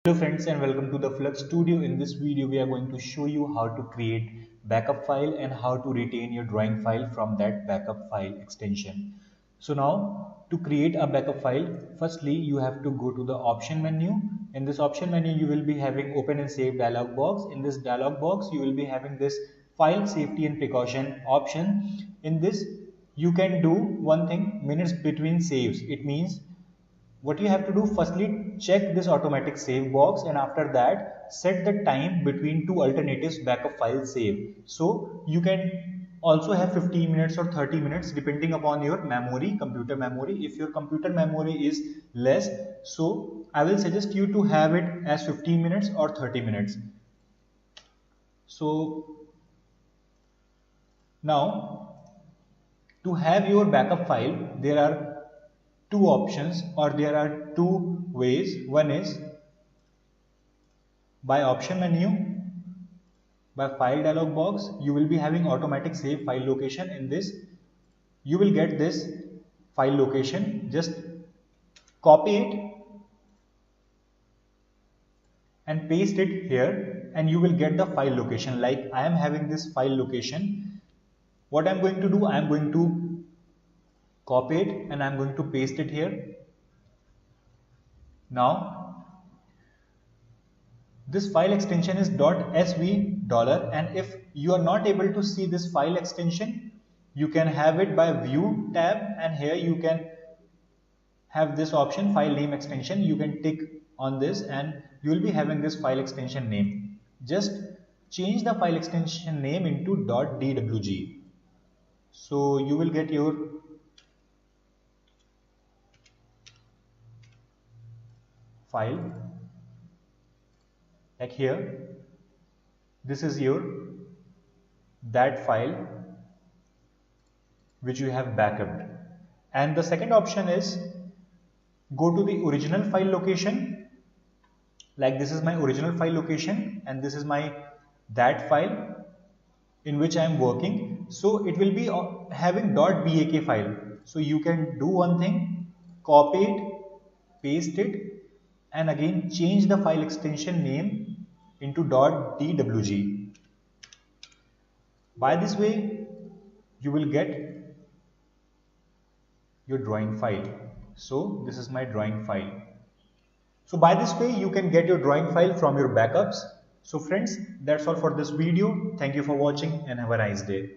Hello friends and welcome to the Flux studio. In this video we are going to show you how to create backup file and how to retain your drawing file from that backup file extension. So now to create a backup file, firstly you have to go to the option menu. In this option menu you will be having open and save dialog box. In this dialog box you will be having this file safety and precaution option. In this you can do one thing, minutes between saves. It means what you have to do, firstly check this automatic save box, and after that set the time between two alternatives backup file save. So you can also have 15 minutes or 30 minutes depending upon your memory, computer memory. If your computer memory is less, so I will suggest you to have it as 15 minutes or 30 minutes. So now to have your backup file, there are two options, or there are two ways. One is by option menu, by file dialog box you will be having automatic save file location. In this you will get this file location, just copy it and paste it here and you will get the file location. Like I am having this file location. What I am going to do, I am going to copy it and I am going to paste it here. Now this file extension is .sv$, and if you are not able to see this file extension, you can have it by view tab, and here you can have this option file name extension. You can tick on this and you will be having this file extension name. Just change the file extension name into .dwg. So you will get your file like here. This is your that file which you have backupped. And the second option is go to the original file location. Like this is my original file location and this is my that file in which I am working. So it will be having .bak file. So you can do one thing, copy it, paste it, and again change the file extension name into .dwg. By this way you will get your drawing file. So this is my drawing file. So by this way you can get your drawing file from your backups. So friends, that's all for this video. Thank you for watching and have a nice day.